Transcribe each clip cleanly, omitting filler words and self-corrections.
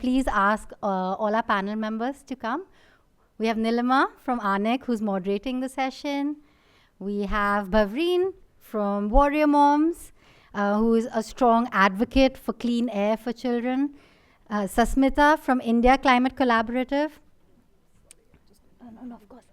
Please ask all our panel members to come. We have Nilima from ANEC, who's moderating the session. We have Bhavreen from Warrior Moms, who is a strong advocate for clean air for children. Sasmita from India Climate Collaborative. No, of course.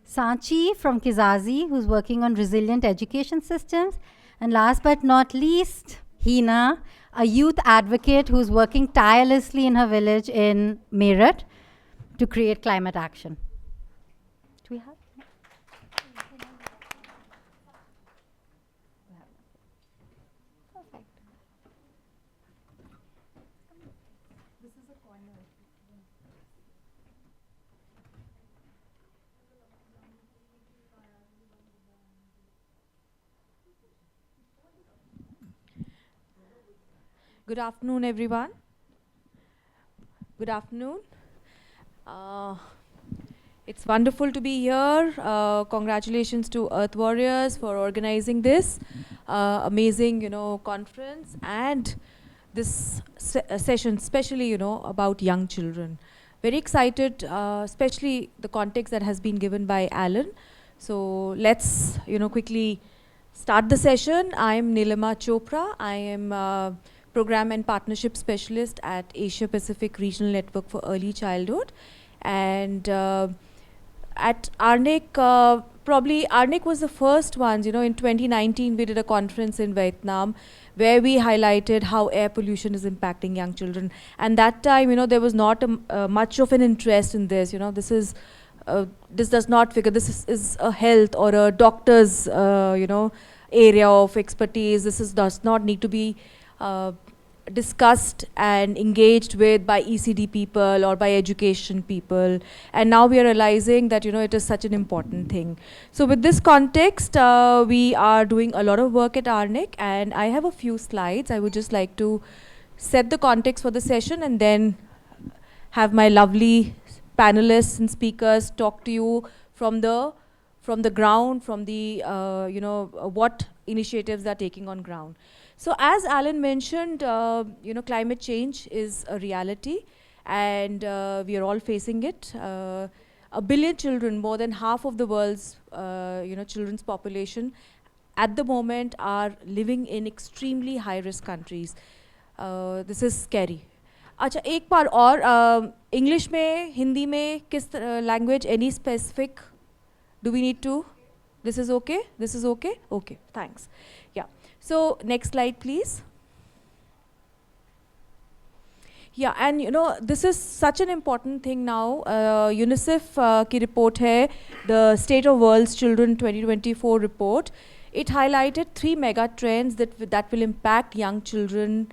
Sanchi from Kizazi, who's working on resilient education systems. And last but not least, Hina, a youth advocate who's working tirelessly in her village in Meerut to create climate action. Do we have? Perfect. This is a corner. Good afternoon, everyone. Good afternoon. It's wonderful to be here. Congratulations to Earth Warriors for organizing this amazing, conference and this session, especially, about young children. Very excited, especially the context that has been given by Alan. So let's, quickly start the session. I am Nilima Chopra. I am Program and Partnership Specialist at Asia Pacific Regional Network for Early Childhood. And at ARNIC, probably ARNIC was the first ones, in 2019 we did a conference in Vietnam where we highlighted how air pollution is impacting young children. And that time, there was not much of an interest in this, this does not figure, this is a health or a doctor's, area of expertise. This does not need to be discussed and engaged with by ECD people or by education people. And now we are realizing that, it is such an important thing. So with this context, we are doing a lot of work at ARNIC, and I have a few slides. I would just like to set the context for the session and then have my lovely panelists and speakers talk to you from the ground, from the, what initiatives are taking on ground. So as Alan mentioned, climate change is a reality, and we are all facing it. 1 billion children, more than half of the world's children's population, at the moment are living in extremely high-risk countries. This is scary. अच्छा एक बार और English में, Hindi में, किस language, any specific? Do we need to? This is okay? This is okay? Okay, thanks. Yeah. So next slide, please. Yeah, and this is such an important thing now. UNICEF की report है, the State of World's Children 2024 report. It highlighted 3 mega trends that will impact young children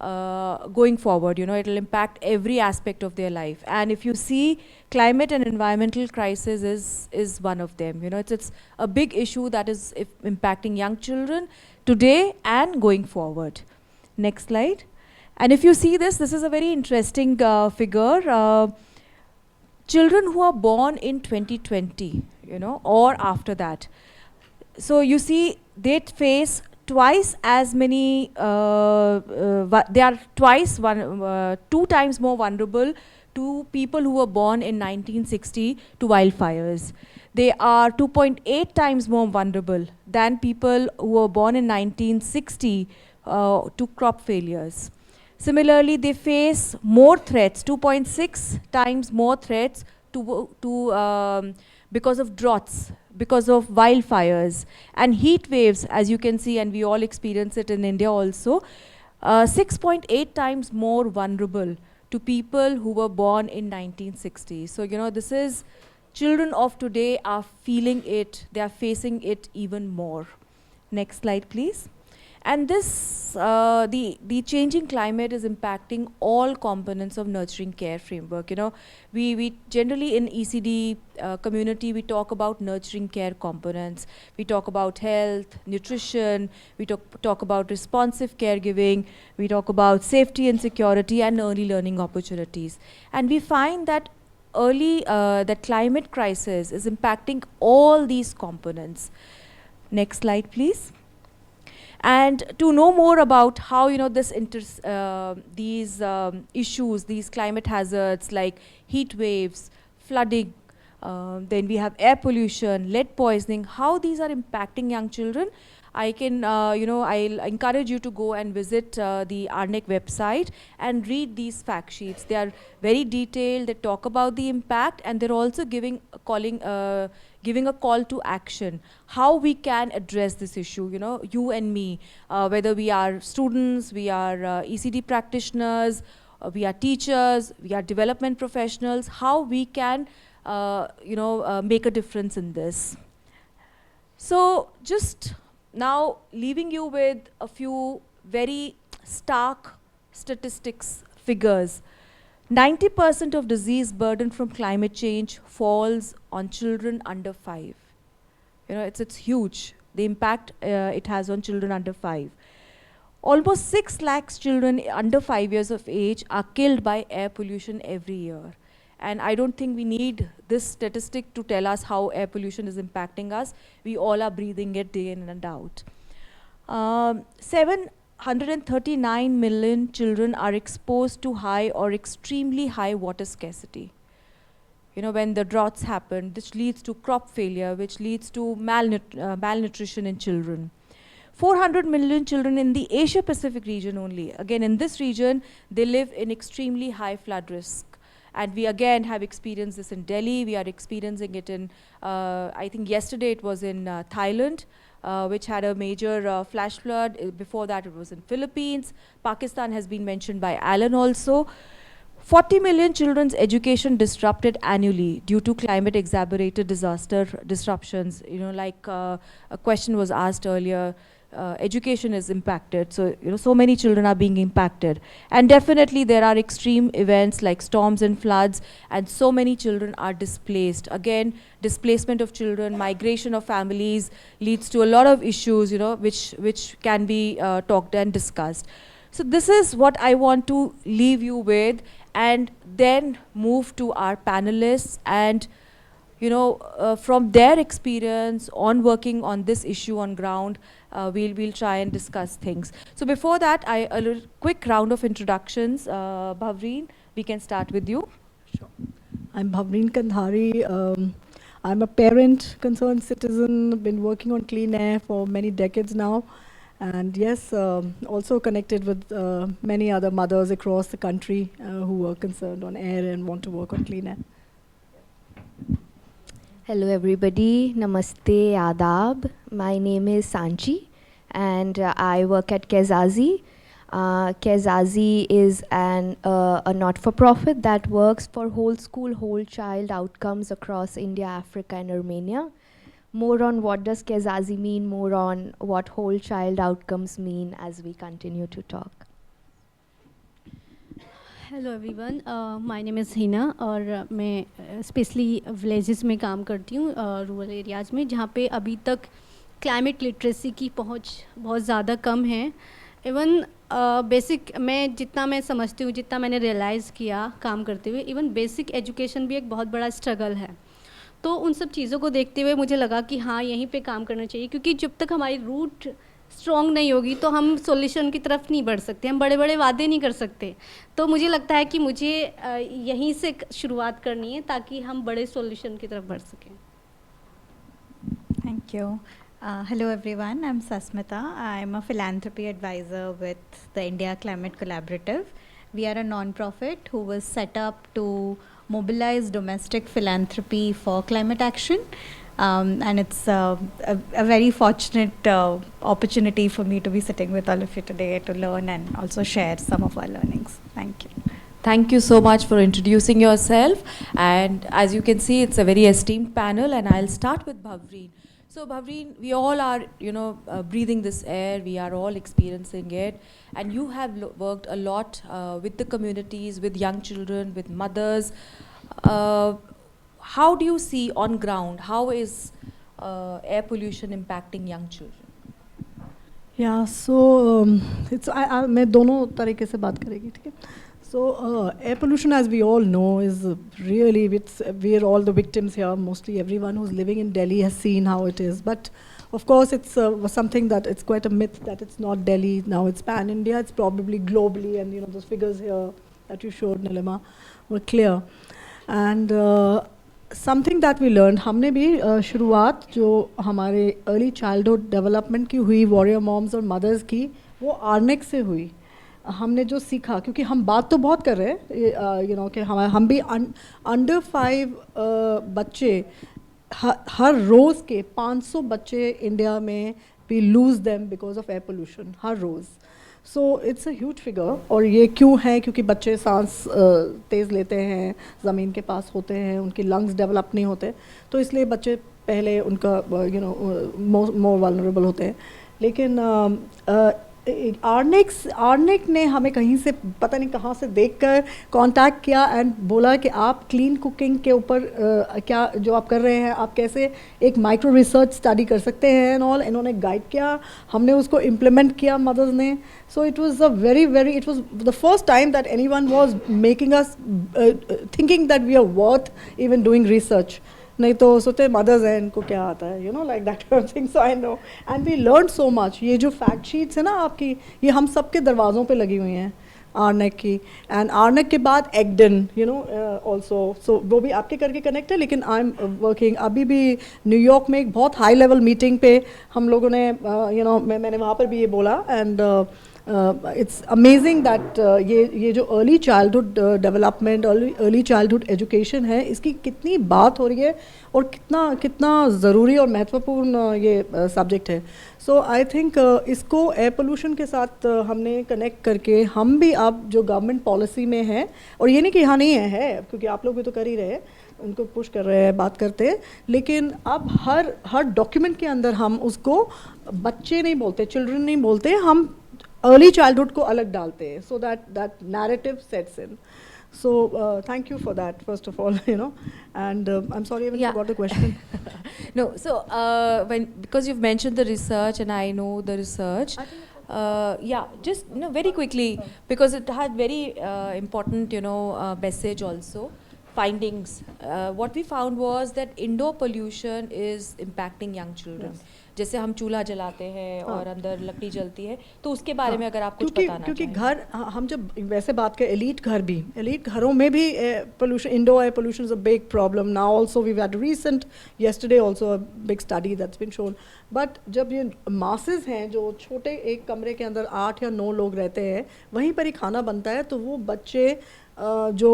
going forward. It will impact every aspect of their life. And if you see, climate and environmental crisis is one of them. It's a big issue that is impacting young children today and going forward. Next slide. And if you see this is a very interesting figure. Children who are born in 2020, or after that. So you see, they face twice as many, they are 2 times more vulnerable to people who were born in 1960 to wildfires. They are 2.8 times more vulnerable than people who were born in 1960 to crop failures. Similarly, they face more threats, 2.6 times more threats because of droughts, because of wildfires and heat waves, as you can see, and we all experience it in India also. 6.8 times more vulnerable to people who were born in 1960. So, this is, children of today are feeling it, they are facing it even more. Next slide, please. And this, the changing climate is impacting all components of nurturing care framework. We generally in ECD community, we talk about nurturing care components. We talk about health, nutrition, we talk about responsive caregiving, we talk about safety and security and early learning opportunities. And we find that that climate crisis is impacting all these components. Next slide, please. And to know more about how these issues, these climate hazards like heat waves, flooding, then we have air pollution, lead poisoning, how these are impacting young children, I'll encourage you to go and visit the ARNEC website and read these fact sheets. They are very detailed, they talk about the impact, and they're also giving a call to action, how we can address this issue, you and me, whether we are students, we are ECD practitioners, we are teachers, we are development professionals, how we can make a difference in this. So just now leaving you with a few very stark statistics, figures. 90% of disease burden from climate change falls on children under 5. It's huge, the impact it has on children under 5. Almost 6 lakhs children under 5 years of age are killed by air pollution every year. And I don't think we need this statistic to tell us how air pollution is impacting us. We all are breathing it day in and out. 739 million children are exposed to high or extremely high water scarcity. When the droughts happen, this leads to crop failure, which leads to malnutrition in children. 400 million children in the Asia-Pacific region only. Again, in this region, they live in extremely high flood risk. And we again have experienced this in Delhi. We are experiencing it in, I think yesterday it was in Thailand, which had a major flash flood. Before that it was in Philippines. Pakistan has been mentioned by Alan also. 40 million children's education disrupted annually due to climate exacerbated disaster disruptions. Like a question was asked earlier, education is impacted, so so many children are being impacted, and definitely there are extreme events like storms and floods, and so many children are displaced. Again, displacement of children, migration of families leads to a lot of issues, which can be talked and discussed. So this is what I want to leave you with, and then move to our panelists, and from their experience on working on this issue on ground, we'll try and discuss things. So before that, a little quick round of introductions. Bhavreen, we can start with you. Sure. I'm Bhavreen Kandhari. I'm a parent, concerned citizen, been working on clean air for many decades now. And yes, also connected with many other mothers across the country who are concerned on air and want to work on clean air. Hello everybody, Namaste, Adab. My name is Sanchi and I work at Kezazi. Kezazi is a not-for-profit that works for whole school, whole child outcomes across India, Africa and Armenia. More on what does Kezazi mean, more on what whole child outcomes mean as we continue to talk. Hello everyone, my name is Hina और मैं specially villages में काम करती हूँ, rural areas में, जहाँ पे अभी तक क्लाइमेट लिटरेसी की पहुँच बहुत ज़्यादा कम है. इवन बेसिक मैं जितना मैं समझती हूँ, जितना मैंने रियलाइज़ किया काम करते हुए, इवन बेसिक एजुकेशन भी एक बहुत बड़ा स्ट्रगल है. तो उन सब चीज़ों को देखते हुए मुझे लगा कि हाँ, यहीं पे काम करना चाहिए, क्योंकि जब तक हमारी रूट स्ट्रॉन्ग नहीं होगी तो हम सॉल्यूशन की तरफ नहीं बढ़ सकते, हम बड़े बड़े वादे नहीं कर सकते. तो मुझे लगता है कि मुझे यहीं से शुरुआत करनी है ताकि हम बड़े सॉल्यूशन की तरफ बढ़ सकें. Thank you. Hello everyone, I'm Sasmita. I'm a philanthropy advisor with the India Climate Collaborative. We are a non-profit who was set up to mobilize domestic philanthropy for climate action. And it's a very fortunate opportunity for me to be sitting with all of you today to learn and also share some of our learnings. Thank you. Thank you so much for introducing yourself. And as you can see, it's a very esteemed panel, and I'll start with Bhavreen. So Bhavreen, we all are, breathing this air, we are all experiencing it, and you have worked a lot with the communities, with young children, with mothers. How do you see on ground, how is air pollution impacting young children? Yeah, so मैं दोनों तरीके से बात करेगी, ठीक है? So air pollution, as we all know, is really, we're all the victims here. Mostly everyone who's living in Delhi has seen how it is. But of course, it's was something that it's quite a myth that it's not Delhi now. It's pan India. It's probably globally, and those figures here that you showed, Nilima, were clear. And something that we learned, हमने भी शुरुआत जो हमारे early childhood development की हुई warrior moms और mothers की, वो आर्नेक से हुई. हमने जो सीखा, क्योंकि हम बात तो बहुत कर रहे हैं कि हम भी अंडर 5 बच्चे हर रोज़ के 500 बच्चे इंडिया में we lose them because of air pollution हर रोज़. So it's a huge figure. और ये क्यों है? क्योंकि बच्चे सांस तेज़ लेते हैं, ज़मीन के पास होते हैं, उनकी लंग्स डेवलप नहीं होते, तो इसलिए बच्चे पहले उनका मोर वल्नरेबल होते हैं. लेकिन आर्नेक ने हमें कहीं से पता नहीं कहाँ से देखकर कांटेक्ट किया एंड बोला कि आप क्लीन कुकिंग के ऊपर क्या जो आप कर रहे हैं, आप कैसे एक माइक्रो रिसर्च स्टडी कर सकते हैं एंड ऑल. इन्होंने गाइड किया, हमने उसको इम्प्लीमेंट किया मदर्स ने. So it was it was the first time that anyone was making us thinking that we are worth even doing research. नहीं तो सोचते मदर्स हैं, इनको क्या आता है, like that thing. So I know and we learn so much. ये जो फैक्ट शीट्स है ना आपकी, ये हम सबके दरवाज़ों पे लगी हुई हैं आर्नेक की. एंड आर्नेक के बाद एगडन ऑल्सो, सो वो भी आपके करके कनेक्ट है. लेकिन आई एम वर्किंग अभी भी न्यूयॉर्क में एक बहुत हाई लेवल मीटिंग पे हम लोगों ने मैंने वहाँ पर भी ये बोला. एंड it's amazing that ये जो early childhood development, early childhood education है, इसकी कितनी बात हो रही है और कितना ज़रूरी और महत्वपूर्ण ये सब्जेक्ट है. सो आई थिंक इसको एयर पोल्यूशन के साथ हमने कनेक्ट करके हम भी अब जो गवर्नमेंट पॉलिसी में है, और ये नहीं कि यहाँ नहीं है क्योंकि आप लोग भी तो कर ही रहे हैं, उनको पुश कर रहे हैं, बात करते हैं, लेकिन अब हर डॉक्यूमेंट के अंदर हम उसको बच्चे नहीं बोलते, चिल्ड्रन नहीं बोलते, हम अर्ली चाइल्डहुड को अलग डालते हैं. So that narrative sets in. So thank you for that, first of all, and I'm sorry I even forgot the question. No, so because you've mentioned the research and I know the research, just very quickly, because it had very important message also, findings. What we found was that indoor pollution is impacting young children. Yes. जैसे हम चूल्हा जलाते हैं और अंदर लकड़ी जलती है, तो उसके बारे में अगर आप कुछ बताना क्योंकि घर हम जब वैसे बात करें, एलीट घरों में भी pollution, indoor air pollution is a big problem. Now also we've had yesterday also a big study that's been shown. But जब ये masses हैं जो छोटे एक कमरे के अंदर 8 या 9 लोग रहते हैं, वहीं पर ही खाना बनता है, तो वो बच्चे जो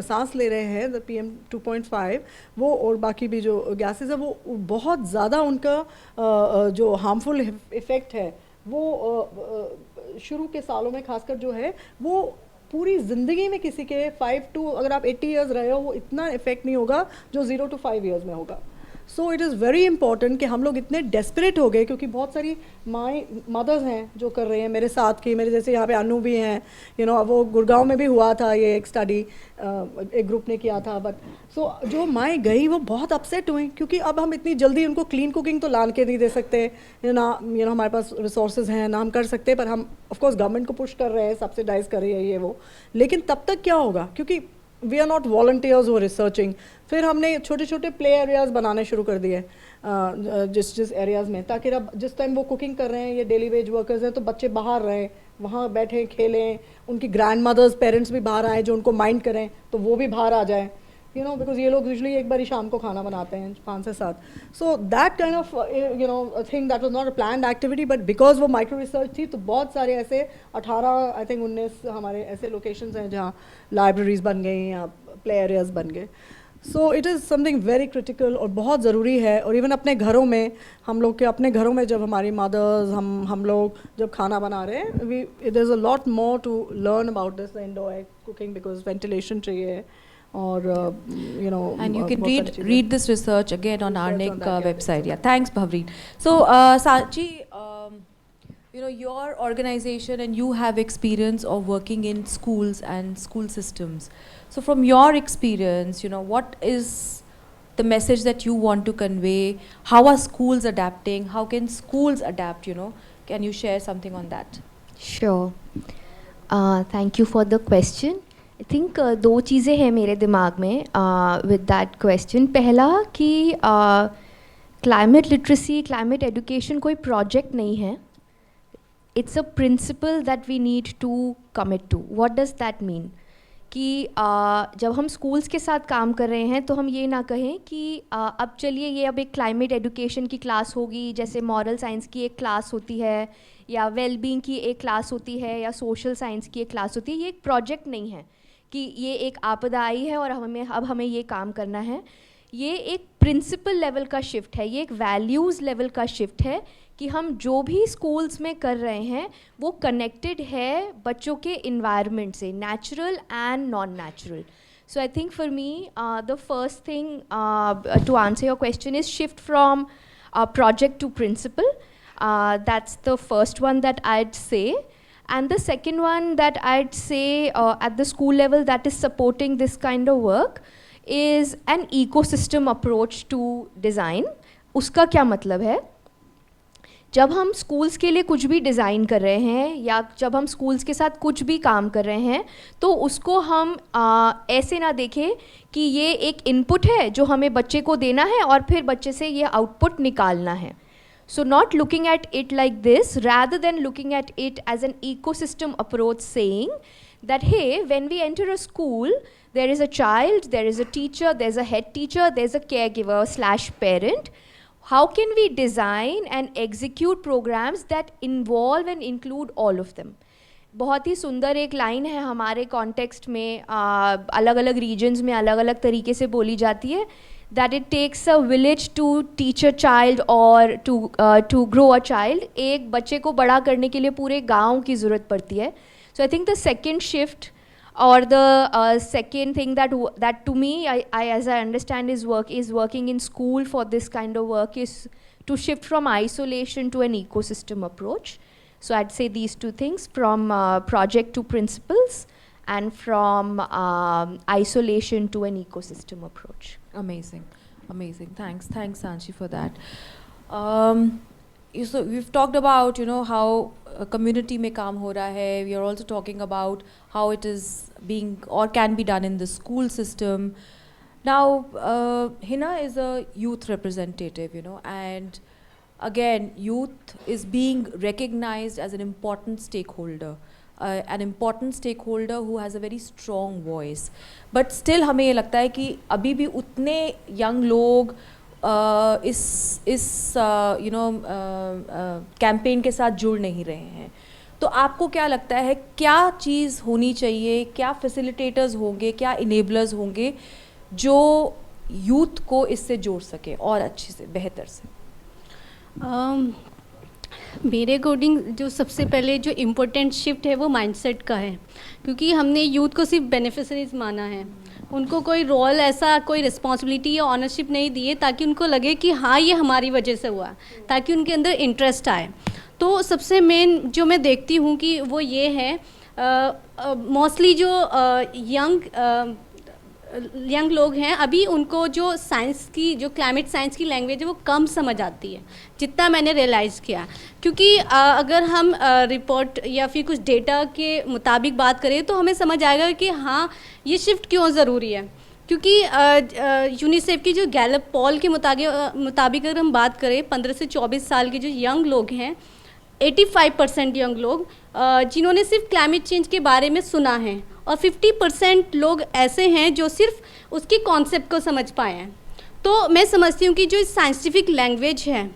सांस ले रहे हैं द PM 2.5 वो और बाकी भी जो गैसेस है, वो बहुत ज़्यादा उनका जो हार्मफुल इफ़ेक्ट है वो शुरू के सालों में खासकर जो है वो पूरी ज़िंदगी में किसी के 5 to अगर आप 80 ईयर्स रहे हो, वो इतना इफ़ेक्ट नहीं होगा जो 0 to 5 ईयर्स में होगा. So it is very important कि हम लोग इतने डेस्परेट हो गए, क्योंकि बहुत सारी मदर्स हैं जो कर रहे हैं मेरे साथ की, मेरे जैसे यहाँ पे अनु भी हैं, वो गुड़गांव में भी हुआ था ये एक स्टडी, एक ग्रुप ने किया था. बट सो जो माएँ गई वो बहुत अपसेट हुई, क्योंकि अब हम इतनी जल्दी उनको क्लीन कुकिंग तो लान के नहीं दे सकते ना, हमारे पास रिसोर्सेज हैं ना हम कर सकते, पर हम ऑफकोर्स गवर्नमेंट को पुश कर रहे हैं, सब्सिडाइज कर रही है ये वो. लेकिन तब तक क्या होगा, क्योंकि वी आर नॉट वॉलंटियर्स हो रिसर्चिंग. फिर हमने छोटे छोटे प्ले एरियाज़ बनाने शुरू कर दिए जिस एरियाज़ में, ताकि अब जिस टाइम वो कुकिंग कर रहे हैं, ये डेली वेज वर्कर्स हैं, तो बच्चे बाहर रहें, वहाँ बैठें, खेलें, उनकी ग्रैंड मदर्स पेरेंट्स भी बाहर आएँ जो उनको माइंड करें, तो वो भी बाहर आ जाएँ, बिकॉज ये लोग यूजली एक बार ही शाम को खाना बनाते हैं 5 से 7. So that kind of thing that was not a planned activity, but because वो माइक्रो रिसर्च थी, तो बहुत सारे ऐसे 18 आई थिंक 19 हमारे ऐसे लोकेशंस हैं जहाँ लाइब्रेरीज बन गई या प्ले एरियाज बन गए. So it is something very critical और बहुत ज़रूरी है. और इवन अपने घरों में, हम लोग के अपने घरों में जब हमारी मदर्स हम लोग जब खाना बना रहे हैं, there is a lot more to learn about this indoor air cooking, because ventilation चाहिए. और and you can read this research again on Arnek website. Yeah, thanks Bhavreen. So Sanchi, your organization and you have experience of working in schools and school systems. So from your experience, what is the message that you want to convey? How are schools adapting? How can schools adapt? Can you share something on that? Sure. Thank you for the question. I think 2 चीज़ें हैं मेरे दिमाग में with that question. पहला कि climate literacy, climate education कोई project नहीं है. It's a principle that we need to commit to. What does that mean? कि जब हम स्कूल्स के साथ काम कर रहे हैं तो हम ये ना कहें कि अब चलिए ये अब एक क्लाइमेट एजुकेशन की क्लास होगी, जैसे मॉरल साइंस की एक क्लास होती है या वेलबींग की एक क्लास होती है या सोशल साइंस की एक क्लास होती है. ये एक प्रोजेक्ट नहीं है कि ये एक आपदा आई है और अब हमें ये काम करना है. ये एक प्रिंसिपल लेवल का शिफ्ट है, ये एक वैल्यूज़ लेवल का शिफ्ट है कि हम जो भी स्कूल्स में कर रहे हैं वो कनेक्टेड है बच्चों के इन्वायरमेंट से, natural and non natural. So I think for me the first thing to answer your question is shift from project to principle. That's the first one that I'd say. And the second one that I'd say at the school level that is supporting this kind of work is an ecosystem approach to design. उसका क्या मतलब है? जब हम schools के लिए कुछ भी डिज़ाइन कर रहे हैं या जब हम स्कूल्स के साथ कुछ भी काम कर रहे हैं तो उसको हम ऐसे ना देखें कि ये एक इनपुट है जो हमें बच्चे को देना है और फिर बच्चे से ये आउटपुट निकालना है. So not looking at it like this, rather than looking at it as an ecosystem approach, saying that hey, when we enter a school, there is a child, there is a teacher, there's a head teacher, there's a caregiver / parent. How can we design and execute programs that involve and include all of them? बहुत ही सुंदर एक line है हमारे context में, अलग अलग regions में अलग अलग तरीके से बोली जाती है, that it takes a village to teach a child or to grow a child. एक बच्चे को बड़ा करने के लिए पूरे गांव की ज़रूरत पड़ती है. So I think the second shift or the second thing that to me as I understand is working in school for this kind of work is to shift from isolation to an ecosystem approach. So I'd say these two things, from project to principles and from isolation to an ecosystem approach. Amazing, amazing. Thanks, Sanchi, for that. So we've talked about, you know, how community में काम हो रहा है. We are also talking about how it is being or can be done in the school system. Now, Hina is a youth representative, you know, and again, youth is being recognized as an important stakeholder. An important stakeholder who has a very strong voice. But still हमें ये लगता है कि अभी भी उतने young लोग इस you know campaign के साथ जुड़ नहीं रहे हैं. तो आपको क्या लगता है क्या चीज़ होनी चाहिए, क्या facilitators होंगे, क्या enablers होंगे जो youth को इससे जोड़ सके और अच्छे से, बेहतर से? मेरे अकॉर्डिंग जो सबसे पहले जो इम्पोर्टेंट शिफ्ट है वो माइंडसेट का है, क्योंकि हमने यूथ को सिर्फ बेनिफिशरीज माना है, उनको कोई रोल ऐसा कोई रिस्पॉन्सिबिलिटी या ऑनरशिप नहीं दिए ताकि उनको लगे कि हाँ ये हमारी वजह से हुआ, ताकि उनके अंदर इंटरेस्ट आए. तो सबसे मेन जो मैं देखती हूँ कि वो ये है, मोस्टली जो यंग लोग हैं अभी उनको जो साइंस की, जो क्लाइमेट साइंस की लैंग्वेज है वो कम समझ आती है, जितना मैंने रियलाइज़ किया. क्योंकि अगर हम रिपोर्ट या फिर कुछ डेटा के मुताबिक बात करें तो हमें समझ आएगा कि हाँ ये शिफ्ट क्यों ज़रूरी है. क्योंकि यूनिसेफ की जो गैलप पॉल के मुताबिक अगर हम बात करें 15 से 24 साल के जो यंग लोग हैं, 85% यंग लोग जिन्होंने सिर्फ क्लाइमेट चेंज के बारे में सुना है और 50% लोग ऐसे हैं जो सिर्फ उसके कॉन्सेप्ट को समझ पाए हैं. तो मैं समझती हूँ कि जो साइंटिफिक लैंग्वेज है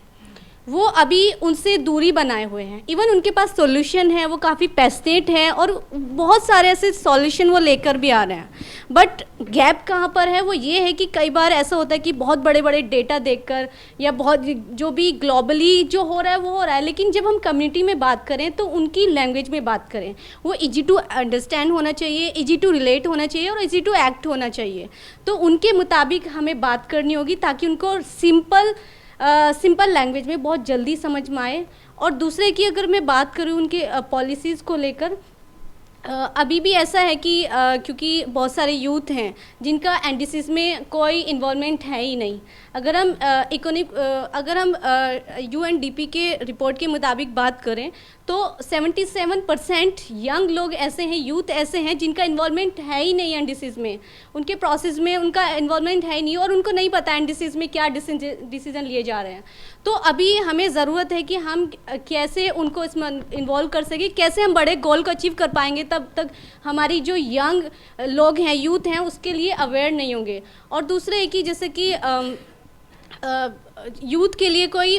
वो अभी उनसे दूरी बनाए हुए हैं. इवन उनके पास सॉल्यूशन है, वो काफ़ी पैशनेट है और बहुत सारे ऐसे सॉल्यूशन वो लेकर भी आ रहे हैं. बट गैप कहाँ पर है वो ये है कि कई बार ऐसा होता है कि बहुत बड़े बड़े डेटा देखकर या बहुत जो भी ग्लोबली जो हो रहा है वो हो रहा है, लेकिन जब हम कम्युनिटी में बात करें तो उनकी लैंग्वेज में बात करें. वो ईजी टू अंडरस्टैंड होना चाहिए, ईजी टू रिलेट होना चाहिए और ईजी टू एक्ट होना चाहिए. तो उनके मुताबिक हमें बात करनी होगी ताकि उनको सिंपल लैंग्वेज में बहुत जल्दी समझ में आए. और दूसरे की अगर मैं बात करूँ उनके पॉलिसीज़ को लेकर, अभी भी ऐसा है कि क्योंकि बहुत सारे यूथ हैं जिनका एनडीसीज में कोई इन्वॉल्वमेंट है ही नहीं। अगर हम यूएनडीपी के रिपोर्ट के मुताबिक बात करें तो 77% यंग लोग ऐसे हैं, यूथ ऐसे हैं जिनका इन्वॉल्वमेंट है ही नहीं एनडीसीज में, उनके प्रोसेस में उनका इन्वॉल्वमेंट है ही नहीं और उनको नहीं पता एनडीसीज में क्या डिसीजन लिए जा रहे हैं। तो अभी हमें ज़रूरत है कि हम कैसे उनको इसमें इन्वॉल्व कर सकें, कैसे हम बड़े गोल को अचीव कर पाएंगे। तब तक हमारी जो यंग लोग हैं, यूथ हैं, उसके लिए अवेयर नहीं होंगे। और दूसरे कि जैसे कि यूथ के लिए कोई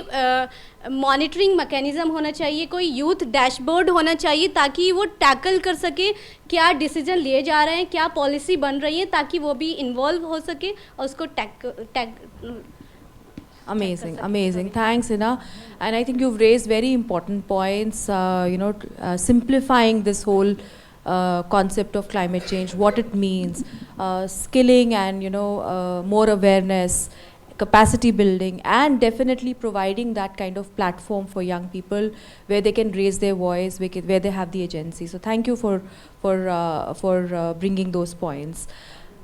मॉनिटरिंग मैकेनिज़्म होना चाहिए, कोई यूथ डैशबोर्ड होना चाहिए ताकि वो टैकल कर सके क्या डिसीजन लिए जा रहे हैं, क्या पॉलिसी बन रही है, ताकि वो भी इन्वॉल्व हो सके और उसको Amazing, amazing. Thanks, Ina. And I think you've raised very important points, simplifying this whole concept of climate change, what it means, skilling and, more awareness, capacity building, and definitely providing that kind of platform for young people where they can raise their voice, where they have the agency. So thank you for bringing those points.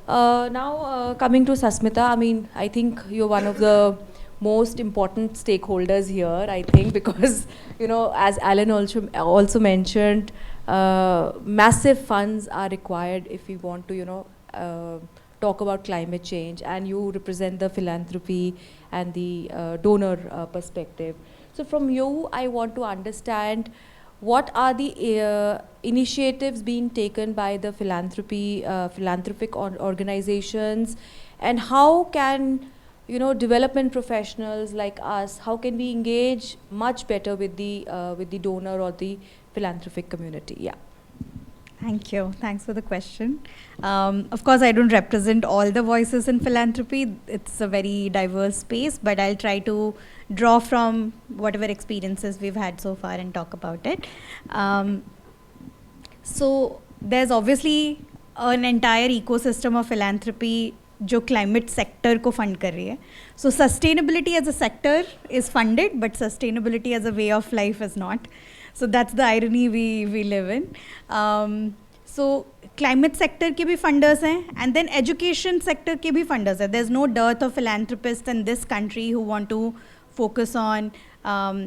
Now, coming to Sasmita, I mean, I think you're one of the most important stakeholders here, I think, because, as Alan also mentioned, massive funds are required if we want to, talk about climate change, and you represent the philanthropy and the donor perspective. So from you, I want to understand what are the initiatives being taken by the philanthropic organizations, and how can development professionals like us, how can we engage much better with the donor or the philanthropic community? Yeah. Thank you. Thanks for the question. Of course, I don't represent all the voices in philanthropy. It's a very diverse space, but I'll try to draw from whatever experiences we've had so far and talk about it. So there's obviously an entire ecosystem of philanthropy जो climate sector को fund कर रही है. So sustainability as a sector is funded, but sustainability as a way of life is not. So that's the irony we live in. So climate sector के भी funders हैं, and then education sector के भी funders हैं. There's no dearth of philanthropists in this country who want to focus on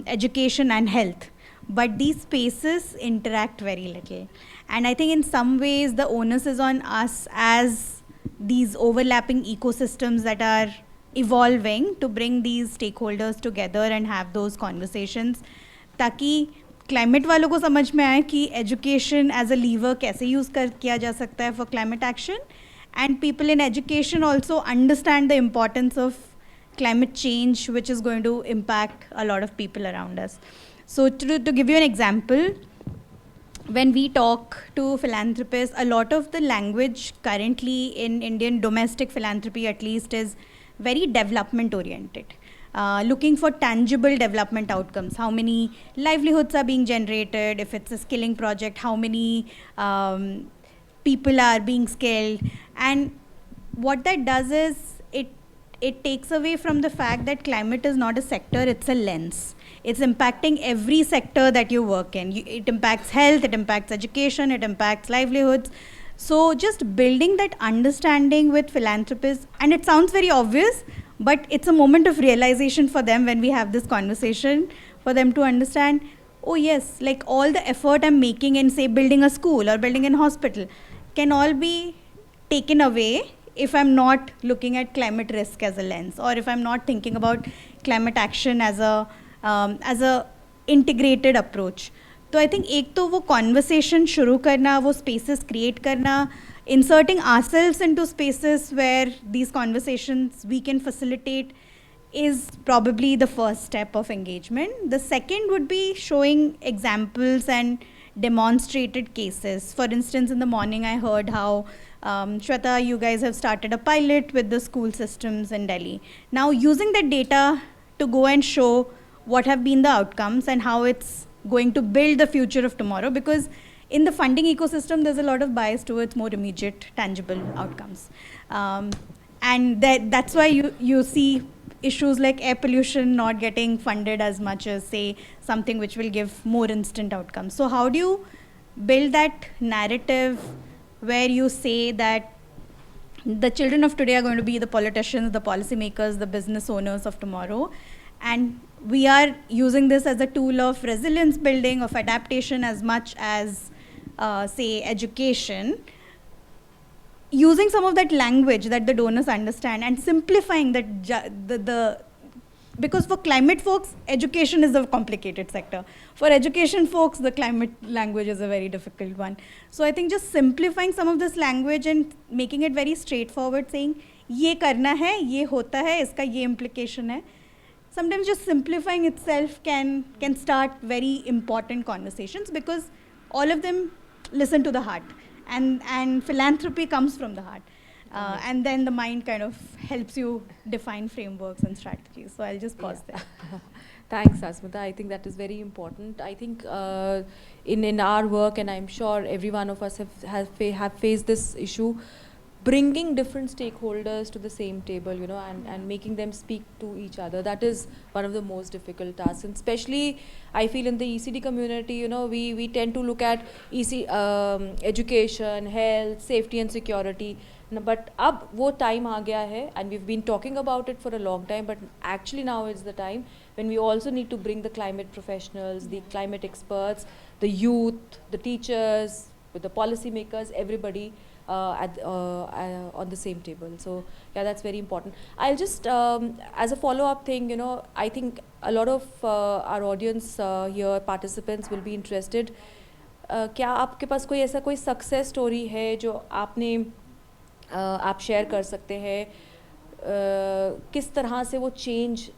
education and health. But these spaces interact very little. And I think in some ways the onus is on us as these overlapping ecosystems that are evolving to bring these stakeholders together and have those conversations ताकि climate वालों को समझ में आए कि education as a lever कैसे use किया जा सकता है for climate action, and people in education also understand the importance of climate change, which is going to impact a lot of people around us. So to give you an example, when we talk to philanthropists, a lot of the language currently in Indian domestic philanthropy at least is very development oriented, looking for tangible development outcomes. How many livelihoods are being generated? If it's a skilling project, how many people are being skilled? And what that does is it takes away from the fact that climate is not a sector, it's a lens. It's impacting every sector that you work in. It impacts health, it impacts education, it impacts livelihoods. So just building that understanding with philanthropists, and it sounds very obvious, but it's a moment of realization for them when we have this conversation, for them to understand, oh yes, like all the effort I'm making in, say, building a school or building a hospital can all be taken away if I'm not looking at climate risk as a lens, or if I'm not thinking about climate action as a integrated approach. तो I think एक तो वो conversation शुरू करना, वो spaces create करना, inserting ourselves into spaces where these conversations we can facilitate is probably the first step of engagement. The second would be showing examples and demonstrated cases. For instance, in the morning I heard how Shweta, you guys have started a pilot with the school systems in Delhi. Now using that data to go and show what have been the outcomes and how it's going to build the future of tomorrow, because in the funding ecosystem there's a lot of bias towards more immediate tangible outcomes, and that's why you see issues like air pollution not getting funded as much as, say, something which will give more instant outcomes. So how do you build that narrative where you say that the children of today are going to be the politicians, the policymakers, the business owners of tomorrow. And we are using this as a tool of resilience building, of adaptation as much as, say, education. Using some of that language that the donors understand and simplifying that, because for climate folks, education is a complicated sector. For education folks, the climate language is a very difficult one. So I think just simplifying some of this language and making it very straightforward, saying, ye karna hai, ye hota hai, iska ye implication hai. Sometimes just simplifying itself can start very important conversations, because all of them listen to the heart. And philanthropy comes from the heart. And then the mind kind of helps you define frameworks and strategies. So I'll just pause there. Thanks, Asmita. I think that is very important. I think in our work, and I'm sure every one of us have faced this issue, bringing different stakeholders to the same table, you know, and making them speak to each other. That is one of the most difficult tasks. And especially, I feel in the ECD community, you know, we tend to look at education, health, safety and security. But अब वो time आ गया है, and we've been talking about it for a long time, but actually now is the time when we also need to bring the climate professionals, the climate experts, the youth, the teachers, with the policymakers, everybody on the same table. So yeah, that's very important. I'll just, as a follow-up thing, you know, I think a lot of our audience here, participants will be interested. क्या आपके पास कोई ऐसा कोई success story है जो आपने आप share कर सकते हैं, किस तरह से वो चेंज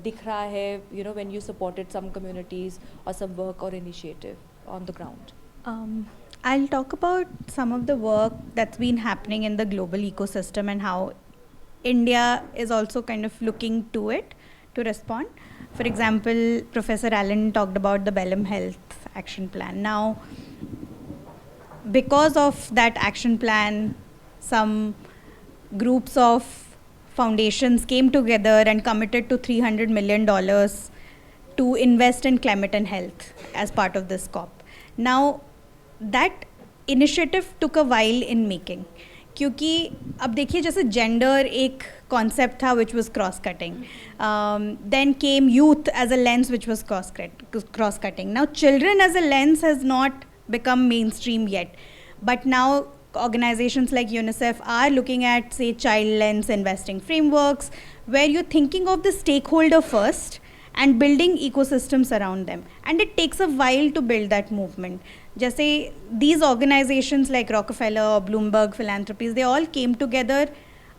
दिख रहा है, you know, when you supported some communities और सम वर्क और initiative on the ground? I'll talk about some of the work that's been happening in the global ecosystem and how India is also kind of looking to it to respond. For example, Professor Allen talked about the Belém Health Action Plan. Now, because of that action plan, some groups of foundations came together and committed to $300 million to invest in climate and health as part of this COP. Now, that initiative took a while in making, क्योंकि अब देखिए जैसे gender एक concept था which was cross cutting, then came youth as a lens which was cross cutting. Now children as a lens has not become mainstream yet, but now organizations like UNICEF are looking at, say, child lens investing frameworks where you're thinking of the stakeholder first and building ecosystems around them, and it takes a while to build that movement. जैसे these organizations like Rockefeller or Bloomberg Philanthropies, they all came together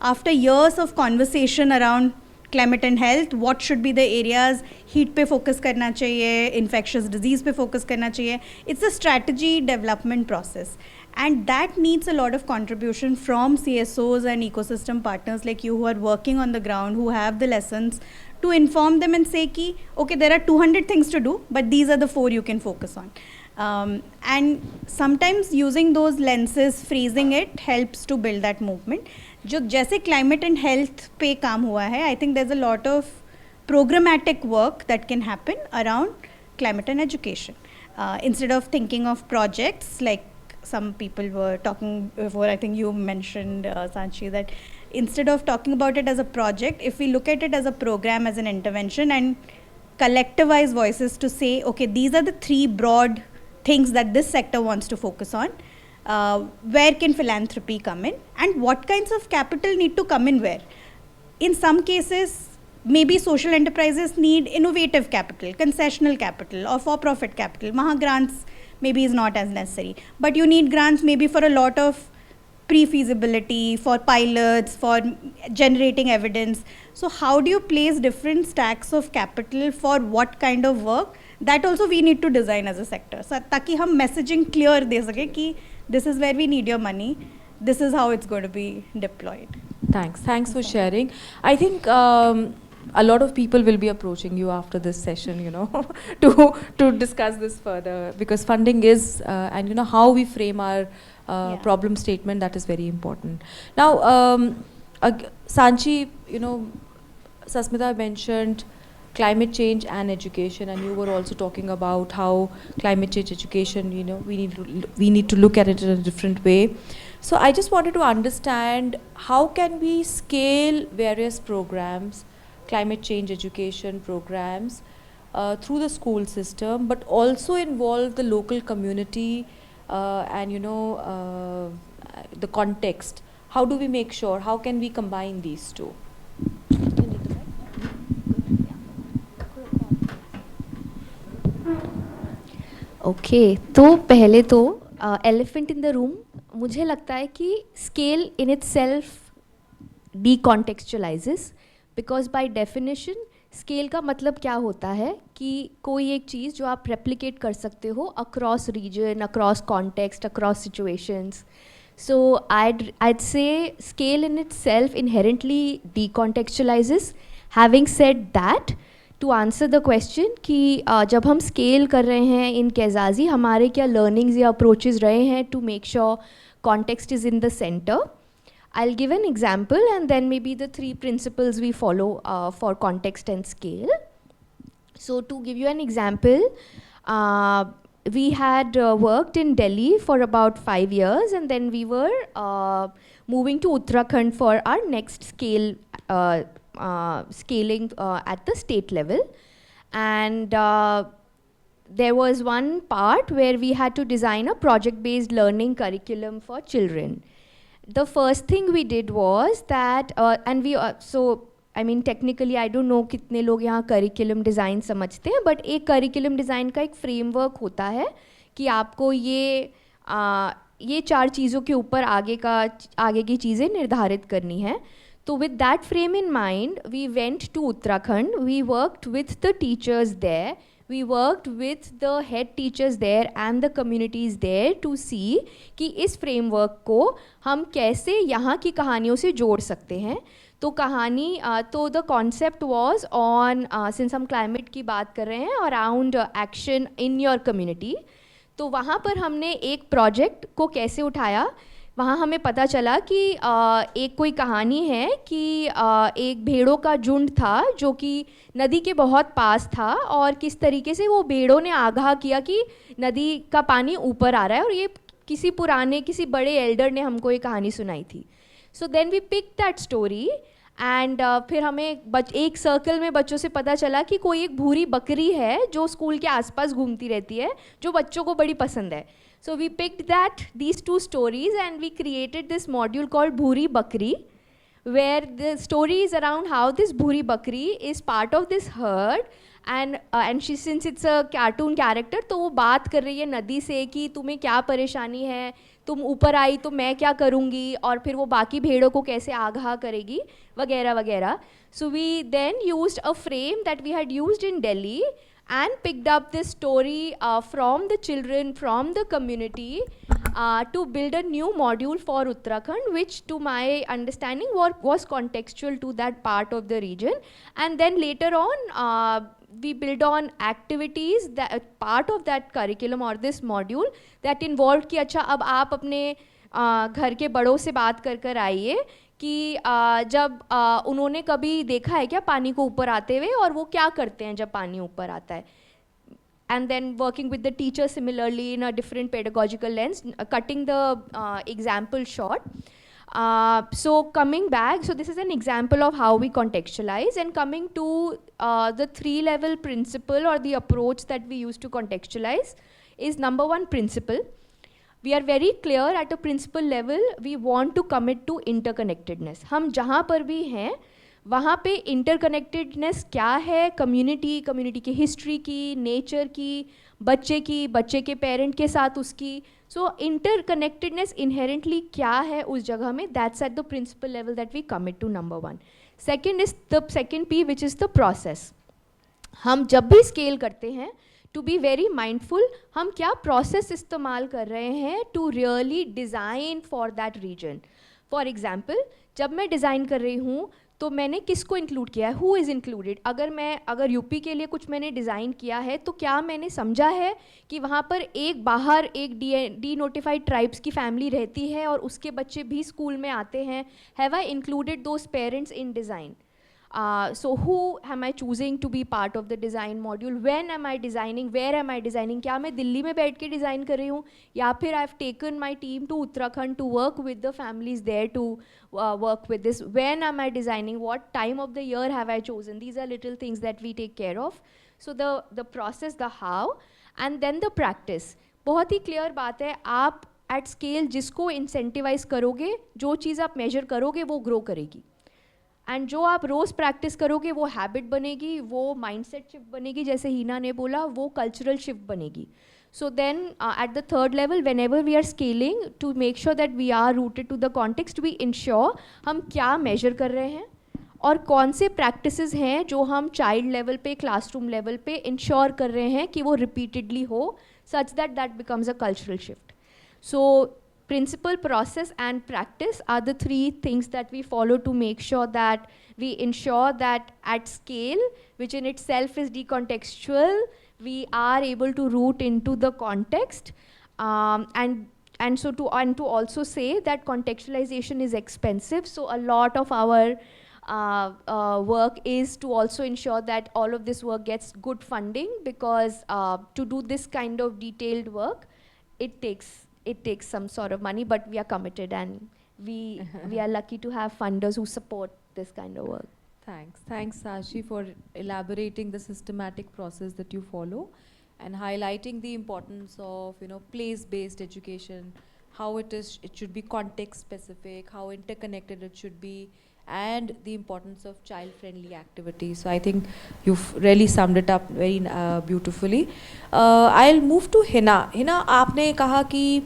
after years of conversation around climate and health. What should be the areas? Heat पे focus करना चाहिए, infectious disease पे focus करना चाहिए. It's a strategy development process, and that needs a lot of contribution from CSOs and ecosystem partners like you who are working on the ground, who have the lessons, to inform them and say ki, okay, there are 200 things to do, but these are the 4 you can focus on. And sometimes using those lenses, phrasing it, helps to build that movement. जो जैसे climate and health पे काम हुआ है, I think there's a lot of programmatic work that can happen around climate and education. Instead of thinking of projects like some people were talking before, I think you mentioned, Sanchi, that instead of talking about it as a project, if we look at it as a program, as an intervention, and collectivize voices to say, okay, these are the 3 broad things that this sector wants to focus on. Where can philanthropy come in, and what kinds of capital need to come in where? In some cases, maybe social enterprises need innovative capital, concessional capital, or for-profit capital. Maha grants maybe is not as necessary, but you need grants maybe for a lot of pre-feasibility, for pilots, for generating evidence. So how do you place different stacks of capital for what kind of work? That also we need to design as a sector. So ताकि हम messaging clear दे सके कि this is where we need your money, this is how it's going to be deployed. Thanks for sharing. I think a lot of people will be approaching you after this session, you know, to discuss this further, because funding is, and you know, how we frame our problem statement, that is very important. Now, Sanchi, you know, Sasmita mentioned climate change and education, and you were also talking about how climate change education, you know, we need to look at it in a different way. So I just wanted to understand, how can we scale various programs, climate change education programs, through the school system, but also involve the local community and, you know, the context. How do we make sure, how can we combine these two? Okay तो पहले तो elephant in the room, मुझे लगता है कि scale in itself decontextualises, because by definition scale का मतलब क्या होता है कि कोई एक चीज़ जो आप रेप्लिकेट कर सकते हो across region, across context, across situations. So I'd say scale in itself inherently decontextualizes. Having said that, to answer the question कि जब हम scale कर रहे हैं in Kezazi, हमारे क्या learnings या approaches रहे हैं to make sure context is in the center. I'll give an example and then maybe the 3 principles we follow for context and scale. So to give you an example, we had worked in Delhi for about 5 years, and then we were moving to Uttarakhand for our next scaling at the state level. And there was one part where we had to design a project-based learning curriculum for children. The first thing we did was that, technically I don't know कितने लोग यहाँ curriculum design समझते हैं, but एक curriculum design का एक framework होता है कि आपको ये 4 चीज़ों के ऊपर आगे की चीज़ें निर्धारित करनी है. तो with that frame in mind, we went to Uttarakhand, we worked with the teachers there, we worked with the head teachers there and the communities there to see कि इस framework को हम कैसे यहाँ की कहानियों से जोड़ सकते हैं. तो कहानी तो the concept was on, since हम क्लाइमेट की बात कर रहे हैं, around action in your community. तो वहाँ पर हमने एक प्रोजेक्ट को कैसे उठाया, वहाँ हमें पता चला कि एक कोई कहानी है कि एक भेड़ों का झुंड था जो कि नदी के बहुत पास था, और किस तरीके से वो भेड़ों ने आगाह किया कि नदी का पानी ऊपर आ रहा है, और ये किसी बड़े एल्डर ने हमको ये कहानी सुनाई थी. So then we pick that story and फिर हमें एक सर्कल में बच्चों से पता चला कि कोई एक भूरी बकरी है जो स्कूल के आसपास घूमती रहती है, जो बच्चों को बड़ी पसंद है. So we picked these 2 stories and we created this module called Bhuri Bakri, where the story is around how this Bhuri Bakri is part of this herd, and she, since it's a cartoon character, तो वो बात कर रही है नदी से कि तुम्हें क्या परेशानी है, तुम ऊपर आई तो मैं क्या करूँगी, और फिर वो बाकी भेड़ों को कैसे आगाह करेगी, वगैरह वगैरह. So we then used a frame that we had used in Delhi and picked up this story from the children, from the community, to build a new module for Uttarakhand, which to my understanding was contextual to that part of the region. And then later on, we build on activities that part of that curriculum or this module that involved कि अच्छा अब आप अपने घर के बड़ों से बात कर आइए कि जब उन्होंने कभी देखा है क्या पानी को ऊपर आते हुए, और वो क्या करते हैं जब पानी ऊपर आता है. And then working with the teacher similarly in a different pedagogical lens, cutting the example short. So coming back, so this is an example of how we contextualize, and coming to the 3-level principle or the approach that we use to contextualize is number 1 principle. We are very clear at a principle level, we want to commit to interconnectedness. हम जहाँ पर भी हैं वहाँ पे interconnectedness क्या है, community की history की, nature की, बच्चे के parent के साथ उसकी. So interconnectedness inherently क्या है उस जगह में, that's at the principle level that we commit to, number 1. Second is the second P, which is the process. हम जब भी scale करते हैं, to be very mindful, हम क्या process इस्तेमाल कर रहे हैं to really design for that region. For example, जब मैं design कर रही हूँ तो मैंने किसको इंक्लूड किया है, हु इज़ इंक्लूडेड. अगर यूपी के लिए कुछ मैंने डिज़ाइन किया है तो क्या मैंने समझा है कि वहाँ पर बाहर एक डी नोटिफाइड ट्राइब्स की फैमिली रहती है और उसके बच्चे भी स्कूल में आते हैं. Have I included those parents in design. So who am I choosing to be part of the design module? When am I designing? Where am I designing? क्या मैं दिल्ली में बैठ के डिज़ाइन कर रही हूँ, या फिर I've taken my team to Uttarakhand to work with the families there to work with this? When am I designing? What time of the year have I chosen? These are little things that we take care of. So the process, the how, and then the practice. बहुत ही clear बात है, आप at scale जिसको incentivize करोगे, जो चीज़ आप measure करोगे वो grow करेगी. एंड जो आप रोज़ प्रैक्टिस करोगे वो हैबिट बनेगी, वो माइंडसेट शिफ्ट बनेगी, जैसे हीना ने बोला वो कल्चरल शिफ्ट बनेगी. So then at the third level, whenever we are scaling, to make sure that we are rooted to the context, we ensure हम क्या मेजर कर रहे हैं और कौन से प्रैक्टिसेस हैं जो हम चाइल्ड लेवल पे, क्लासरूम लेवल पे इंश्योर कर रहे हैं कि वो रिपीटेडली हो, such that that becomes a cultural shift. So principle, process and practice are the three things that we follow to make sure that we ensure that at scale, which in itself is decontextual, we are able to root into the context, and to also say that contextualization is expensive. So a lot of our work is to also ensure that all of this work gets good funding, because to do this kind of detailed work, it takes some sort of money, but we are committed, and we are lucky to have funders who support this kind of work. Thanks Sashi, for elaborating the systematic process that you follow and highlighting the importance of, you know, place-based education, how it should be context specific, how interconnected it should be, and the importance of child-friendly activities. So I think you've really summed it up very beautifully. I'll move to Hina. Hina, आपने कहा कि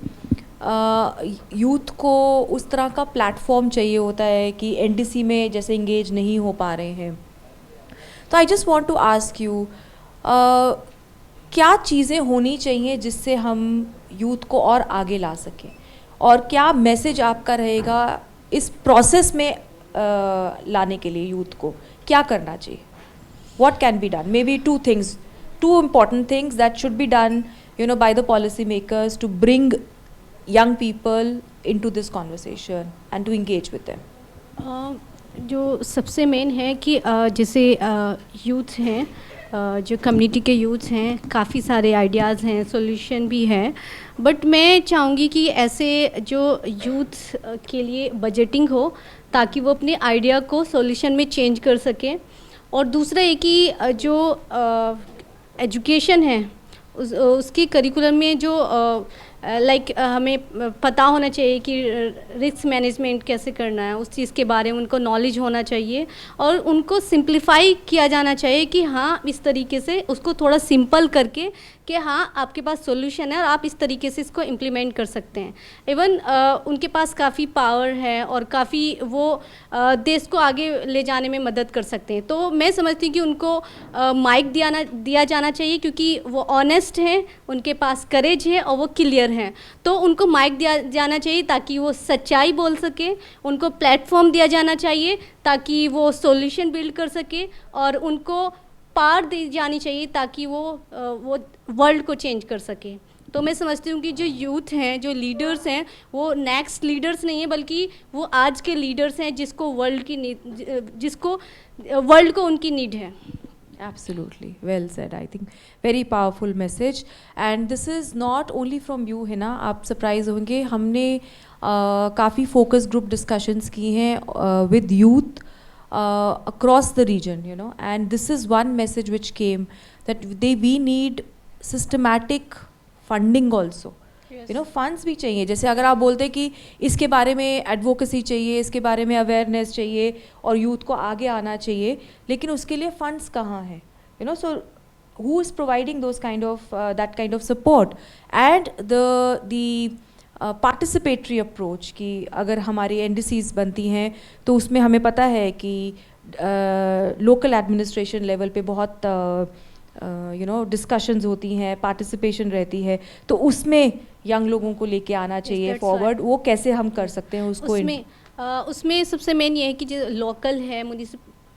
youth को उस तरह का platform चाहिए होता है कि एनडीसी में जैसे इंगेज नहीं हो पा रहे हैं. तो I just want to ask you, क्या चीज़ें होनी चाहिए जिससे हम यूथ को और आगे ला सकें, और क्या मैसेज आपका रहेगा इस प्रोसेस में लाने के लिए यूथ को क्या करना चाहिए? What can be done? Maybe two important things that should be done, you know, by the policy makers to bring young people into this conversation and to engage with them. जो सबसे main है कि जैसे youth हैं, जो community के youth हैं, काफ़ी सारे आइडियाज़ हैं, सॉल्यूशन भी हैं, बट मैं चाहूँगी कि ऐसे जो यूथ के लिए बजटिंग हो ताकि वो अपने आइडिया को सॉल्यूशन में चेंज कर सकें. और दूसरा है कि जो एजुकेशन है उसकी करिकुलम में जो हमें पता होना चाहिए कि रिस्क मैनेजमेंट कैसे करना है, उस चीज़ के बारे में उनको नॉलेज होना चाहिए, और उनको सिंप्लीफाई किया जाना चाहिए कि हाँ इस तरीके से उसको थोड़ा सिंपल करके कि हाँ आपके पास सॉल्यूशन है और आप इस तरीके से इसको इम्प्लीमेंट कर सकते हैं. इवन उनके पास काफ़ी पावर है और काफ़ी वो देश को आगे ले जाने में मदद कर सकते हैं. तो मैं समझती हूँ कि उनको माइक दिया जाना चाहिए, क्योंकि वो ऑनेस्ट हैं, उनके पास करेज है और वो क्लियर हैं. तो उनको माइक दिया जाना चाहिए ताकि वो सच्चाई बोल सके, उनको प्लेटफॉर्म दिया जाना चाहिए ताकि वो सॉल्यूशन बिल्ड कर सके, और उनको पार दी जानी चाहिए ताकि वो वर्ल्ड को चेंज कर सके. तो मैं समझती हूँ कि जो यूथ हैं, जो लीडर्स हैं, वो नेक्स्ट लीडर्स नहीं है, बल्कि वो आज के लीडर्स हैं जिसको वर्ल्ड को उनकी नीड है. Absolutely, well said. I think very powerful message, and this is not only from you, Hina. आप surprise होंगे, हमने काफ़ी focus group discussions की हैं with youth across the region, you know, and this is one message which came, that we need systematic funding also. You know, funds भी चाहिए. जैसे अगर आप बोलते कि इसके बारे में एडवोकेसी चाहिए, इसके बारे में अवेयरनेस चाहिए और यूथ को आगे आना चाहिए, लेकिन उसके लिए फंड्स कहाँ हैं? You know, so who is providing those that kind of support? And the participatory approach, कि अगर हमारी NDCs बनती हैं तो उसमें हमें पता है कि लोकल एडमिनिस्ट्रेशन लेवल पे बहुत यू नो डिस्कशंस होती हैं, पार्टिसिपेशन रहती है, तो उसमें यंग लोगों को लेके आना चाहिए फॉरवर्ड. वो कैसे हम कर सकते हैं उसको? उसमें सबसे मेन ये है कि जो लोकल है,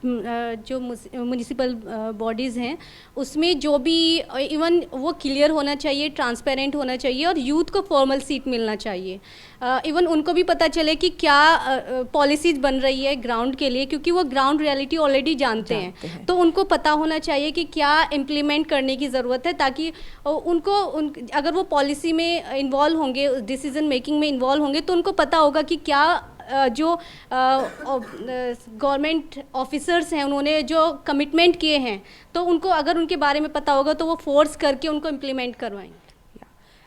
जो म्युनिसिपल बॉडीज़ हैं उसमें जो भी इवन वो क्लियर होना चाहिए, ट्रांसपेरेंट होना चाहिए और यूथ को फॉर्मल सीट मिलना चाहिए। इवन उनको भी पता चले कि क्या पॉलिसीज बन रही है ग्राउंड के लिए, क्योंकि वो ग्राउंड रियलिटी ऑलरेडी जानते हैं। तो उनको पता होना चाहिए कि क्या इम्प्लीमेंट करने की ज़रूरत है, ताकि अगर वो पॉलिसी में इन्वॉल्व होंगे, डिसीजन मेकिंग में इन्वॉल्व होंगे, तो उनको पता होगा कि क्या जो गवर्नमेंट ऑफिसर्स हैं उन्होंने जो कमिटमेंट किए हैं, तो उनको अगर उनके बारे में पता होगा तो वो फोर्स करके उनको इम्प्लीमेंट करवाएंगे।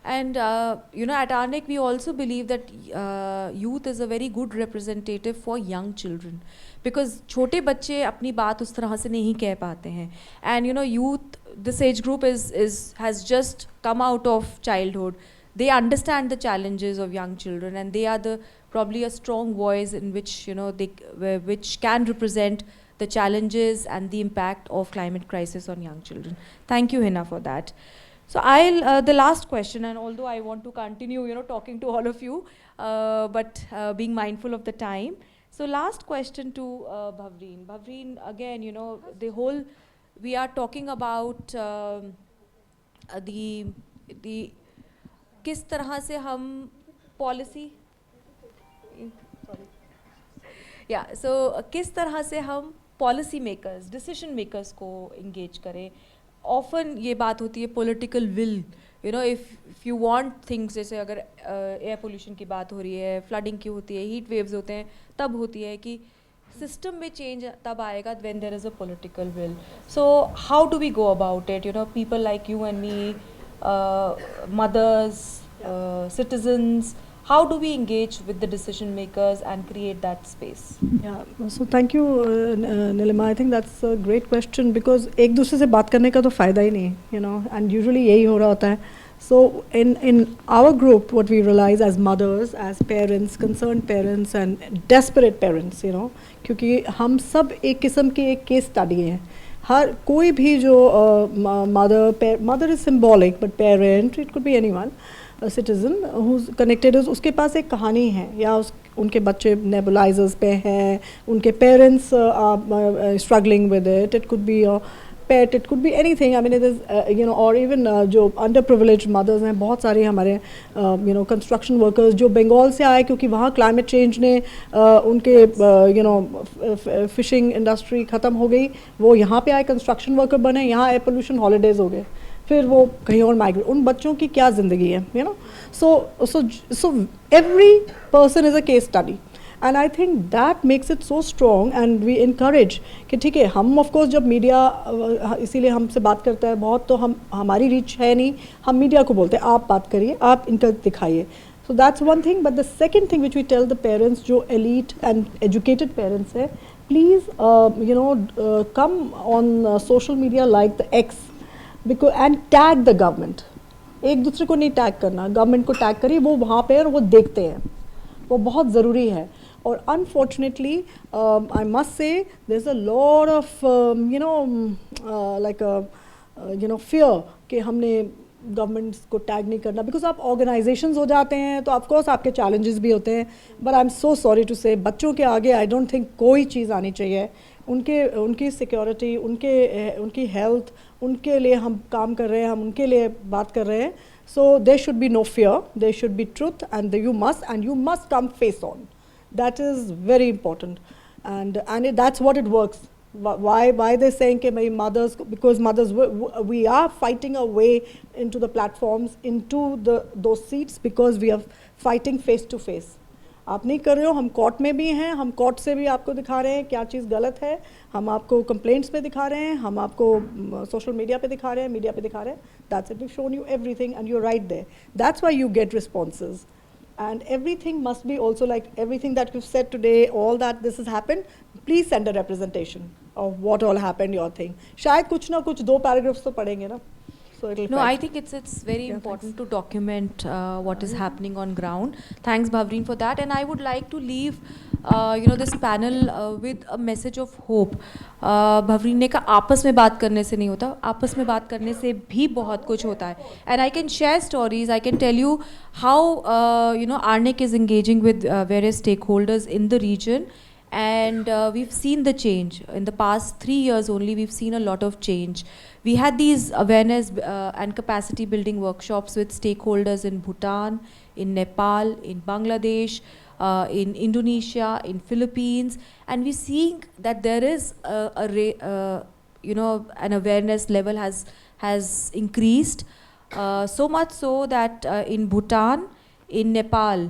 And at Arnek we also believe that youth is a very good representative for young children, because छोटे बच्चे अपनी बात उस तरह से नहीं कह पाते हैं, and youth, this age group has just come out of childhood. They understand the challenges of young children, and they are probably a strong voice in which which can represent the challenges and the impact of climate crisis on young children. Thank you, Hina, for that. So the last question, and although I want to continue, talking to all of you, but being mindful of the time. So last question to Bhavreen. Bhavreen, again, we are talking about the किस तरह से हम policy, so किस तरह से हम policy makers, decision makers को engage करें. Often ये बात होती है political will, if you want things, जैसे अगर air pollution की बात हो रही है, flooding की होती है, heat waves होते हैं, तब होती है कि system में change तब आएगा when there is a political will. So how do we go about it? People like you and me, mothers, citizens, how do we engage with the decision makers and create that space? Yeah, so thank you, Nilima. I think that's a great question, because एक दूसरे से बात करने का तो फ़ायदा ही नहीं, and usually यही हो रहा होता है. So in our group, what we realize as mothers, as parents, concerned parents and desperate parents, क्योंकि हम सब एक किस्म के एक केस स्टडी हैं. हर कोई भी जो mother is symbolic, but parent, it could be anyone, a citizen who's connected is, उसके पास एक कहानी है, या उनके बच्चे nebulizers पे हैं, उनके parents are struggling with it. It could be a pet, it could be anything. I mean, it is or even जो underprivileged mothers हैं, बहुत सारे हमारे construction workers जो बंगाल से आए, क्योंकि वहाँ climate change ने उनके fishing industry ख़त्म हो गई, वो यहाँ पे आए construction worker बने, यहाँ air pollution holidays हो गए, फिर वो कहीं और माइग्रेट. उन बच्चों की क्या ज़िंदगी है, so every person is a case study, and I think that makes it so strong, and we encourage कि ठीक है, हम of course जब मीडिया इसीलिए हमसे बात करता है बहुत, तो हमारी रीच है नहीं, हम मीडिया को बोलते हैं आप बात करिए, आप इनका दिखाइए. So that's one thing. But the second thing which we tell the parents, जो elite and educated parents है, please come on social media like the X, because and tag the government. एक दूसरे को नहीं टैग करना, government को tag करिए, वो वहाँ पे और वो देखते हैं, वो बहुत ज़रूरी है. और unfortunately, I must say, there's a lot of fear कि हमने गवर्नमेंट्स को टैग नहीं करना, बिकॉज आप ऑर्गेनाइजेशंस हो जाते हैं तो ऑफकोर्स आपके चैलेंजेस भी होते हैं. But I am so sorry to say, बच्चों के आगे आई डोंट थिंक कोई चीज़ आनी चाहिए. उनकी सिक्योरिटी, उनकी हेल्थ, उनके लिए हम काम कर रहे हैं, हम उनके लिए बात कर रहे हैं. So there should be no fear, there should be truth, and you must come face on. That is very important, and that's what it works. Why they're saying कि भाई mothers, because mothers we are fighting our way into the platforms, into those seats, because we are fighting face to face. आप नहीं कर रहे हो, हम court में भी हैं, हम कोर्ट से भी आपको दिखा रहे हैं क्या चीज़ गलत है, हम आपको कंप्लेंट्स पे दिखा रहे हैं, हम आपको सोशल मीडिया पे दिखा रहे हैं, मीडिया पे दिखा रहे हैं. That's it, we've shown you everything and you're right there. That's why you get responses. And everything must be also like everything that we've said today, all that this has happened, please send a representation of what all happened, your thing. शायद कुछ ना कुछ 2 paragraphs तो पढ़ेंगे ना. So it'll no, I think it's very important to document what is happening on ground. Thanks, Bhavreen, for that. And I would like to leave this panel with a message of hope. Bhavreen ने कहा आपस में बात करने से नहीं होता, आपस में बात करने से भी बहुत कुछ होता है. And I can share stories. I can tell you how Arnek is engaging with various stakeholders in the region. and we've seen the change. In the past 3 years only, we've seen a lot of change. We had these awareness and capacity building workshops with stakeholders in Bhutan, in Nepal, in Bangladesh, in Indonesia, in Philippines, and we're seeing that there is an awareness level has increased, so much so that in Bhutan, in Nepal,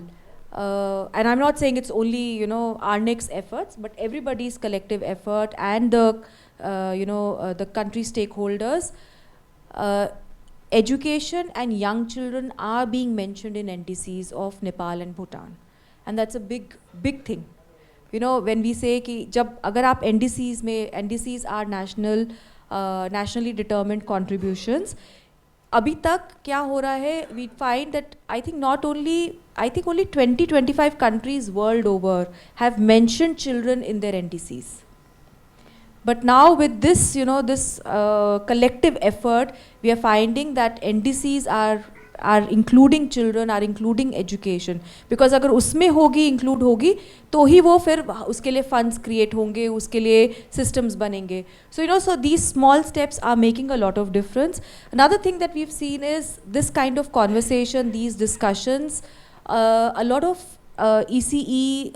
and I'm not saying it's only Arnek's efforts, but everybody's collective effort and the country stakeholders. Education and young children are being mentioned in NDCs of Nepal and Bhutan, and that's a big thing. When we say कि जब अगर आप NDCs में NDCs are nationally determined contributions, अभी तक क्या हो रहा है, we find that I think only 20-25 countries world over have mentioned children in their NDCs. But now with this, this collective effort, we are finding that NDCs are including children, are including education. Because अगर उसमें होगी, include होगी, तो ही वो फिर उसके लिए funds create होंगे, उसके लिए systems बनेंगे. So so these small steps are making a lot of difference. Another thing that we've seen is this kind of conversation, these discussions. A lot of ECE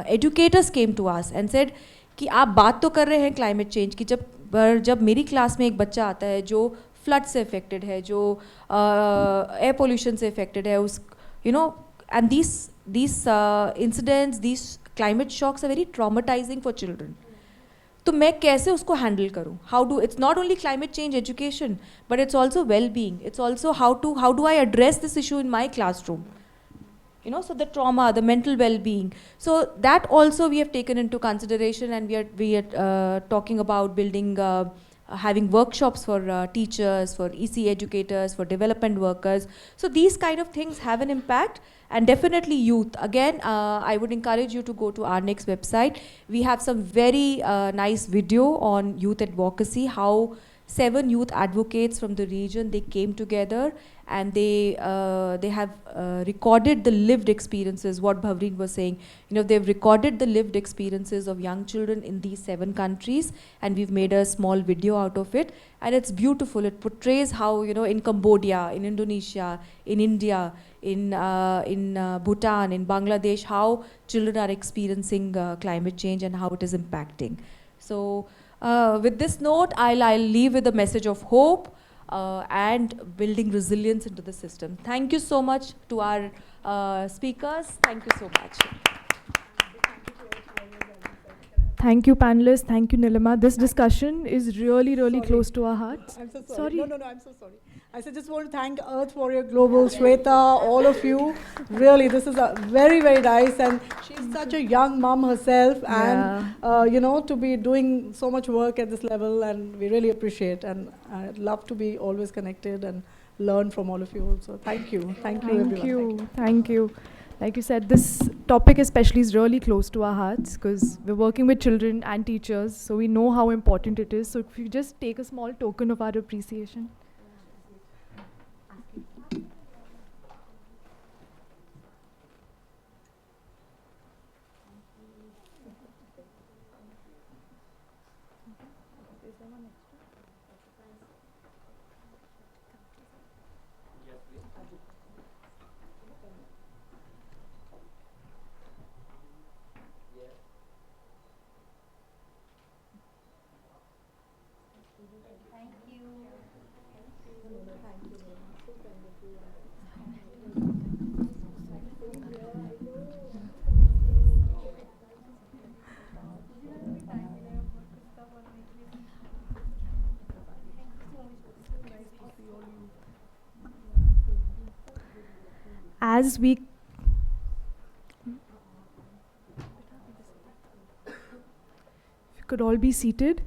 educators came to us and said कि आप बात तो कर रहे हैं climate change की, जब मेरी क्लास में एक बच्चा आता है जो फ्लड से अफेक्टेड है, जो एयर पोल्यूशन से अफेक्टेड है, and these incidents, these climate shocks are very traumatizing for children. तो मैं कैसे उसको हैंडल करूँ? It's not only climate change education, but it's also well-being. It's also how do I address this issue in my classroom? So the trauma, the mental well-being. So that also we have taken into consideration, and we are talking about building, having workshops for teachers, for EC educators, for development workers. So these kind of things have an impact, and definitely youth. Again, I would encourage you to go to our next website. We have some very nice video on youth advocacy, how 7 youth advocates from the region, they came together and they have recorded the lived experiences, what Bhavreen was saying. They've recorded the lived experiences of young children in these 7 countries, and we've made a small video out of it. And it's beautiful. It portrays how, in Cambodia, in Indonesia, in India, in Bhutan, in Bangladesh, how children are experiencing climate change and how it is impacting. So with this note, I'll leave with a message of hope and building resilience into the system. Thank you so much to our speakers. Thank you so much. Thank you, panelists. Thank you, Nilima. This discussion is really, really close to our hearts. I'm so sorry. No, I'm so sorry. I just want to thank Earth Warrior Global, Shweta, all of you. Really, this is a very, very nice, and she's such a young mom herself, and to be doing so much work at this level, and we really appreciate. And I'd love to be always connected and learn from all of you also. Thank you, everyone. Thank you. Like you said, this topic especially is really close to our hearts because we're working with children and teachers, so we know how important it is. So if you just take a small token of our appreciation. As we could all be seated.